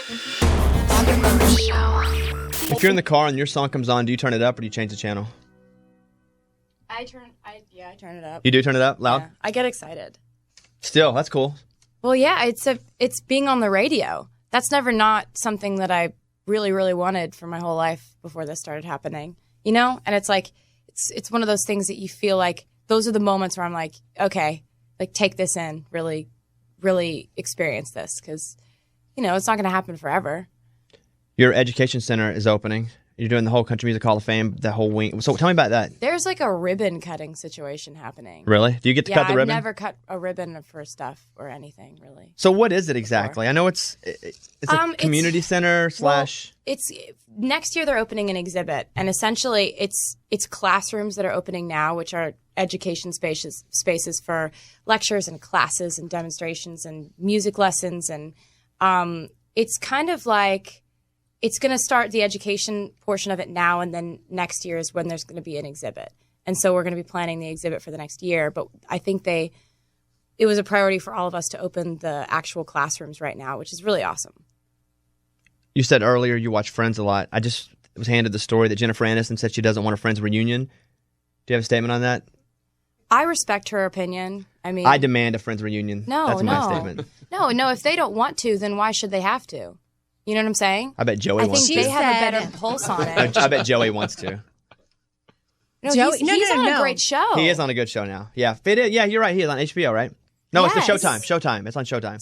If you're in the car and your song comes on, do you turn it up or do you change the channel? I turn it up. You do turn it up loud? Yeah, I get excited. Still, that's cool. Well, yeah, it's being on the radio. That's never not something that I really, really wanted for my whole life before this started happening. You know? And it's like, it's one of those things that you feel like those are the moments where I'm like, okay, like take this in, really, really experience this because, you know, it's not going to happen forever. Your education center is opening. You're doing the whole Country Music Hall of Fame, that whole wing. So tell me about that. There's like a ribbon cutting situation happening. Really? Do you get to cut the ribbon? I've never cut a ribbon for stuff or anything, really. So what is it exactly? I know it's a community center slash... Well, it's next year they're opening an exhibit, and essentially it's classrooms that are opening now, which are education spaces for lectures and classes and demonstrations and music lessons. And it's kind of like... It's going to start the education portion of it now, and then next year is when there's going to be an exhibit. And so we're going to be planning the exhibit for the next year. But I think it was a priority for all of us to open the actual classrooms right now, which is really awesome. You said earlier you watch Friends a lot. I just was handed the story that Jennifer Aniston said she doesn't want a Friends reunion. Do you have a statement on that? I respect her opinion. I mean, I demand a Friends reunion. That's my statement. No. If they don't want to, then why should they have to? You know what I'm saying? I bet Joey wants to. I think they have a better pulse on it. I bet Joey wants to. No, he's on a great show. He is on a good show now. Yeah, yeah, you're right. He is on HBO, right? No, It's the Showtime. Showtime. It's on Showtime.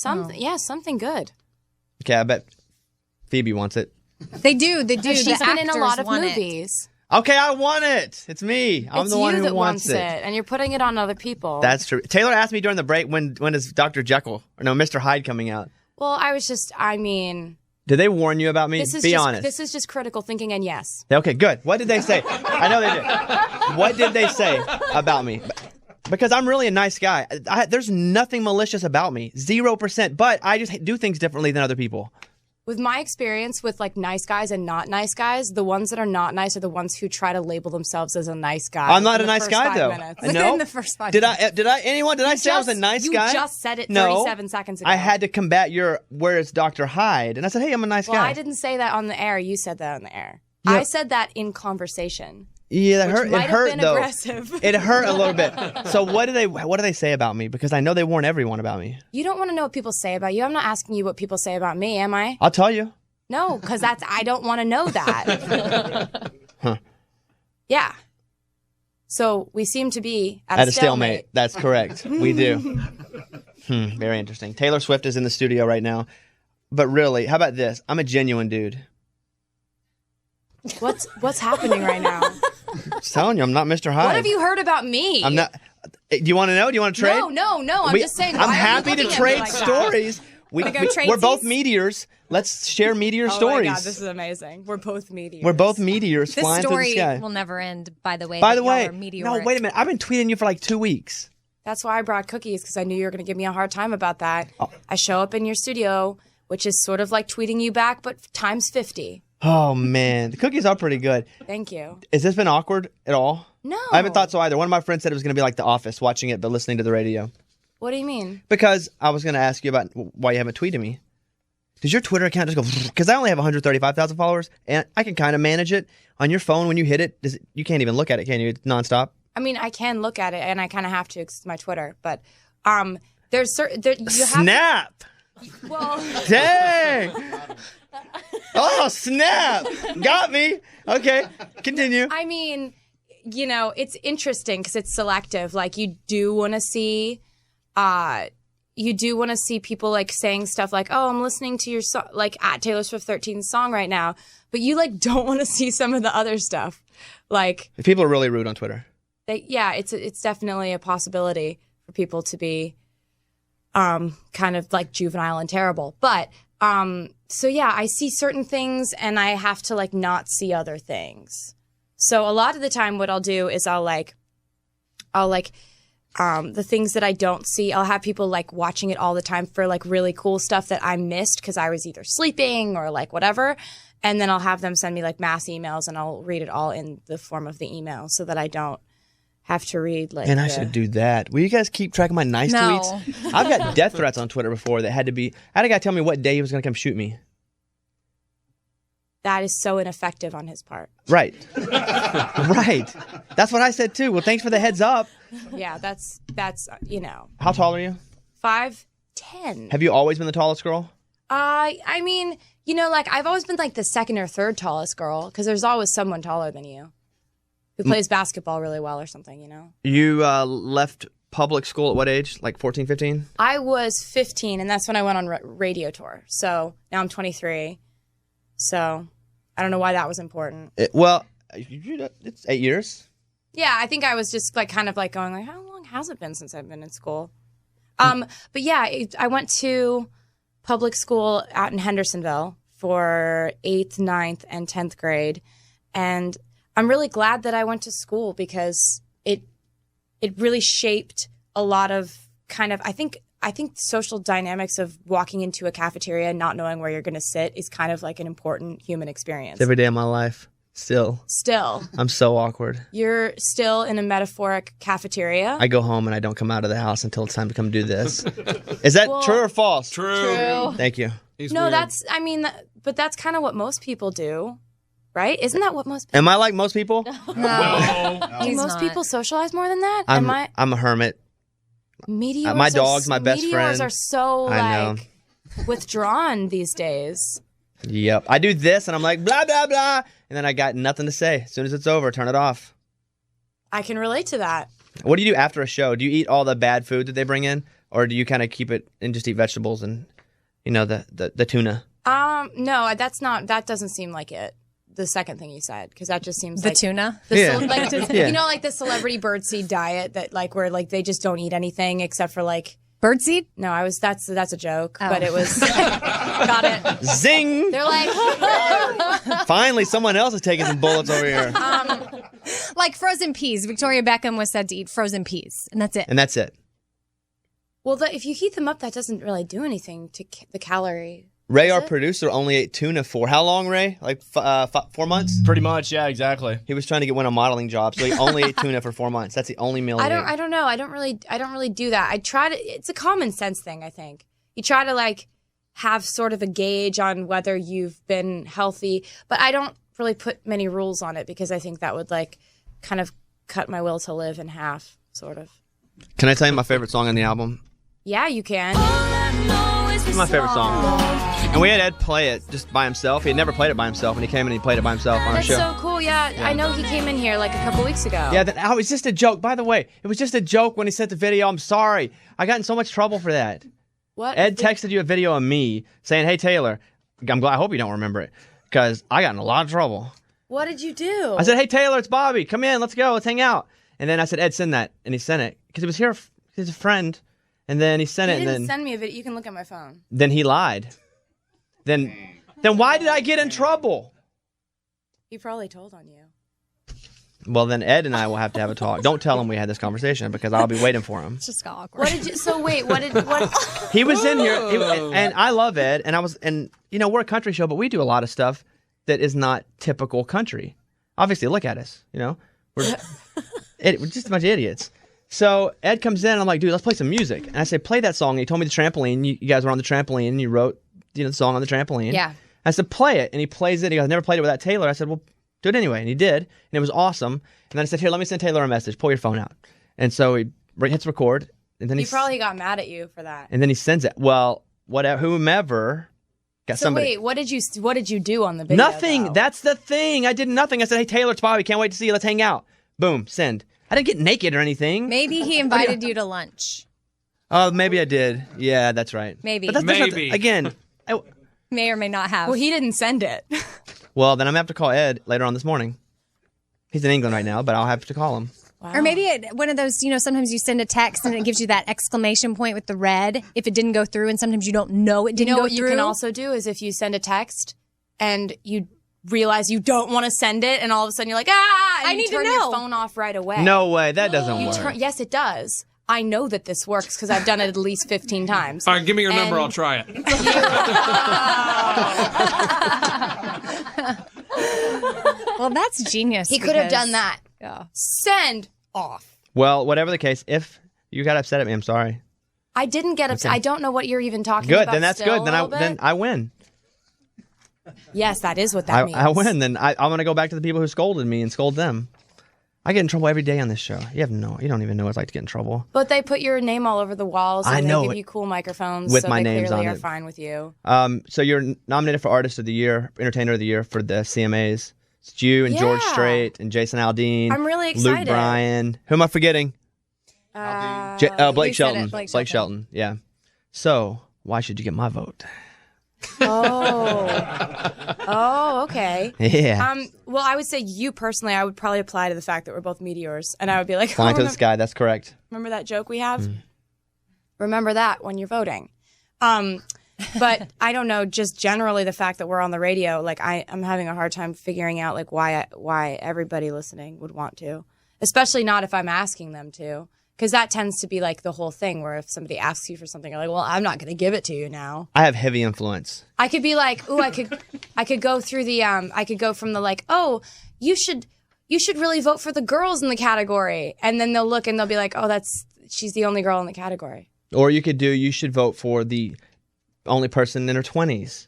Something good. Okay, I bet Phoebe wants it. They do. She's been in a lot of movies. Okay, I want it. It's me. I'm the one who wants it. And you're putting it on other people. That's true. Taylor asked me during the break when is Dr. Jekyll or no Mr. Hyde coming out. Well, Did they warn you about me? Be honest. This is just critical thinking, and yes. Okay, good. What did they say? I know they did. What did they say about me? Because I'm really a nice guy. There's nothing malicious about me. 0%. But I just do things differently than other people. With my experience with like nice guys and not nice guys, the ones that are not nice are the ones who try to label themselves as a nice guy. I'm not a nice guy though. Within the first 5 minutes. Did I say I was a nice guy? You just said it 37 seconds ago. I had to combat where is Dr. Hyde, and I said, hey, I'm a nice guy. Well, I didn't say that on the air. You said that on the air. Yeah. I said that in conversation. Yeah, that hurt. It hurt though. Aggressive. It hurt a little bit. So what do they say about me? Because I know they warn everyone about me. You don't want to know what people say about you. I'm not asking you what people say about me, am I? I'll tell you. No, because I don't want to know that. Huh. Yeah. So we seem to be at a stalemate. That's correct. We do. Very interesting. Taylor Swift is in the studio right now. But really, how about this? I'm a genuine dude. What's happening right now? I'm just telling you, I'm not Mr. Hyde. What have you heard about me? I'm not. Do you want to know? Do you want to trade? No. I'm just saying. I'm happy to trade stories. We're both meteors. Let's share meteor stories. Oh my God, this is amazing. We're both meteors. We're both meteors flying through the sky. This story will never end, by the way. No, wait a minute. I've been tweeting you for like 2 weeks. That's why I brought cookies, because I knew you were going to give me a hard time about that. Oh. I show up in your studio, which is sort of like tweeting you back, but times 50. Oh, man. The cookies are pretty good. Thank you. Has this been awkward at all? No. I haven't thought so either. One of my friends said it was going to be like The Office, watching it but listening to the radio. What do you mean? Because I was going to ask you about why you haven't tweeted me. Does your Twitter account just go... Because I only have 135,000 followers, and I can kind of manage it. On your phone, when you hit it, you can't even look at it, can you? It's nonstop? I mean, I can look at it, and I kind of have to because it's my Twitter. But there's certain... Snap! Well... Dang! Oh, snap! Got me! Okay, continue. I mean, you know, it's interesting because it's selective. Like, you do want to see... You do want to see people like saying stuff like, "Oh, I'm listening to your song," like at Taylor Swift 13's song right now, but you like don't want to see some of the other stuff. Like, people are really rude on Twitter. It's definitely a possibility for people to be kind of like juvenile and terrible. But so yeah, I see certain things and I have to like not see other things. So a lot of the time, what I'll do is I'll the things that I don't see, I'll have people like watching it all the time for like really cool stuff that I missed because I was either sleeping or like whatever. And then I'll have them send me like mass emails and I'll read it all in the form of the email so that I don't have to read like. And I should do that. Will you guys keep track of my nice tweets? I've got death threats on Twitter before that had to be. I had a guy tell me what day he was going to come shoot me. that is so ineffective on his part. Right. Right. That's what I said too. Well, thanks for the heads up. Yeah, that's How tall are you? 5'10". Have you always been the tallest girl? I mean, like I've always been like the second or third tallest girl because there's always someone taller than you who plays basketball really well or something, You left public school at what age? Like 14, 15? I was 15, and that's when I went on radio tour. So now I'm 23. So I don't know why that was important. It's 8 years. Yeah, I think I was just like kind of like going like, how long has it been since I've been in school? But yeah, I went to public school out in Hendersonville for 8th, 9th, and 10th grade. And I'm really glad that I went to school because it really shaped a lot of kind of, I think social dynamics of walking into a cafeteria and not knowing where you're going to sit is kind of like an important human experience. It's every day of my life. Still. I'm so awkward. You're still in a metaphoric cafeteria. I go home and I don't come out of the house until it's time to come do this. Is that true or false? True. Thank you. No, weird. But that's kind of what most people do, right? Isn't that what most people Am I like most people? No. do? Most people socialize more than that? I'm a hermit. Meteors my dog's my best friend. Meteors are so I know. withdrawn these days. Yep. I do this and I'm like, blah, blah, blah. And then I got nothing to say. As soon as it's over, turn it off. I can relate to that. What do you do after a show? Do you eat all the bad food that they bring in? Or do you kind of keep it and just eat vegetables and, the tuna? No, that doesn't seem like it. The second thing you said, because that just seems The like tuna? Yeah. Like the celebrity birdseed diet that like where like they just don't eat anything except for like Birdseed? No, that's a joke, but it was got it. Zing! They're like Finally, someone else is taking some bullets over here. Like frozen peas. Victoria Beckham was said to eat frozen peas, and that's it. And that's it. Well, if you heat them up, that doesn't really do anything to the calorie. Ray, our producer, only ate tuna for how long, Ray? Like 4 months? Pretty much, yeah, exactly. He was trying to win a modeling job, so he only ate tuna for 4 months. That's the only meal he ate. I don't know. I don't really do that. I try to. It's a common sense thing, I think. You try to like have sort of a gauge on whether you've been healthy, but I don't really put many rules on it because I think that would like kind of cut my will to live in half, sort of. Can I tell you my favorite song on the album? Yeah, you can. It's my favorite song. And we had Ed play it just by himself. He had never played it by himself, and he came in and he played it by himself on our That's show. so cool. Yeah, I know he came in here like a couple weeks ago. Yeah, it was just a joke. By the way, it was just a joke when he sent the video. I'm sorry. I got in so much trouble for that. What? Ed texted you a video of me saying, "Hey, Taylor." I hope you don't remember it, because I got in a lot of trouble. What did you do? I said, "Hey, Taylor, it's Bobby. Come in. Let's go. Let's hang out." And then I said, "Ed, send that." And he sent it because he was here. He's a friend. And then he sent it. You didn't and then send me a video. You can look at my phone. Then he lied. Then why did I get in trouble? He probably told on you. Well, then Ed and I will have to have a talk. Don't tell him we had this conversation because I'll be waiting for him. It's just awkward. What did you? So wait, what? He was in here, and I love Ed, and we're a country show, but we do a lot of stuff that is not typical country. Obviously, look at us, we're just a bunch of idiots. So Ed comes in, and I'm like, dude, let's play some music. And I say, play that song. And he told me the trampoline. You guys were on the trampoline, and you wrote the song on the trampoline. Yeah. I said, play it. And he plays it. He goes, I never played it without Taylor. I said, well, do it anyway. And he did. And it was awesome. And then I said, here, let me send Taylor a message. Pull your phone out. And so he hits record. And then He probably got mad at you for that. And then he sends it. Well, whomever got somebody. Wait, what did you do on the video? Nothing. Though? That's the thing. I did nothing. I said, hey, Taylor, it's Bobby. Can't wait to see you. Let's hang out. Boom. Send. I didn't get naked or anything. Maybe he invited you to lunch. Oh, maybe I did. Yeah, that's right. Maybe. But that's Maybe. Not, again. May or may not have. Well, he didn't send it. Well, then I'm going to have to call Ed later on this morning. He's in England right now, but I'll have to call him. Or maybe one of those, sometimes you send a text and it gives you that exclamation point with the red if it didn't go through, and sometimes you don't know it didn't go through. What you can also do is if you send a text and you realize you don't want to send it, and all of a sudden you're like, and I need to turn know. your phone off right away. No way. That doesn't work. Yes, it does. I know that this works because I've done it at least 15 times. All right, give me your number. I'll try it. Well, that's genius. He could have done that. Yeah. Send off. Well, whatever the case, if you got upset at me, I'm sorry. I didn't get upset. Okay. I don't know what you're even talking Good. about. Then that's still good. a little bit. Then I win. Yes, that is what that means. I win. Then I'm going to go back to the people who scolded me and scold them. I get in trouble every day on this show. You don't even know what it's like to get in trouble. But they put your name all over the walls, and I know they give it. you cool microphones, With so my they names clearly on are it. fine with you. So you're nominated for Artist of the Year, Entertainer of the Year for the CMAs. It's you and George Yeah. Strait and Jason Aldean. I'm really Luke excited. Bryan. Who am I forgetting? Blake you said Shelton. it, Blake Blake Shelton. Yeah. So why should you get my vote? Oh, okay. Yeah. Well, I would say you personally, I would probably apply to the fact that we're both meteors, and I would be like, Flying to the remember, sky. That's correct. remember that joke we have? Remember that when you're voting. But I don't know, just generally the fact that we're on the radio, like I'm having a hard time figuring out like why everybody listening would want to, especially not if I'm asking them to. Because that tends to be like the whole thing where if somebody asks you for something, you're like, well, I'm not going to give it to you now. I have heavy influence. I could be like, ooh, I could go through the, I could go from the like, oh, you should really vote for the girls in the category. And then they'll look and they'll be like, oh, she's the only girl in the category. Or you should vote for the only person in her 20s.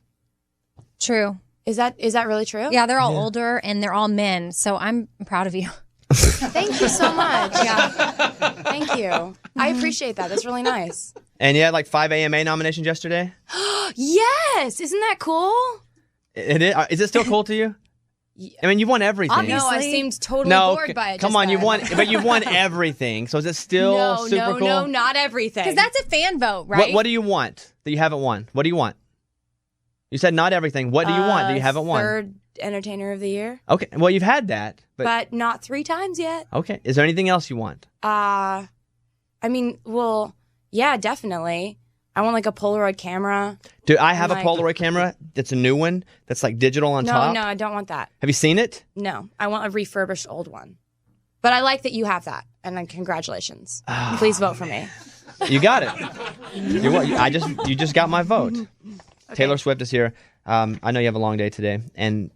True. Is that really true? Yeah, they're all older and they're all men. So I'm proud of you. Thank you so much. Yeah. Thank you. I appreciate that. That's really nice. And you had like 5 AMA nominations yesterday? Yes. Isn't that cool? It is. Is it still cool to you? I mean, you won everything. No, I seemed totally bored by it. Come just on, you then. won, but you won everything. So is it still super cool? No, not everything. Because that's a fan vote, right? What do you want that you haven't won? What do you want? You said not everything. What do you want that you haven't won? Third Entertainer of the Year, Okay, well you've had that, but not 3 times yet. okay. Is there anything else you want? I mean, well, yeah, definitely. I want like a Polaroid camera. Do I have a like- Polaroid camera? That's a new one. That's like digital on top. No, I don't want that. Have you seen it? No, I want a refurbished old one. But I like that you have that, and then congratulations. Please vote for me. You got it. You just got my vote. Taylor Swift is here. I know you have a long day today, and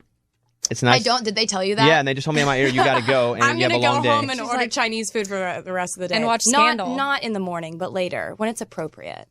it's nice. I don't. Did they tell you that? Yeah, and they just told me in my ear you got to go, and I'm you have gonna a long go day. home and order Chinese food for the rest of the day And watch Scandal. Not in the morning, but later when it's appropriate.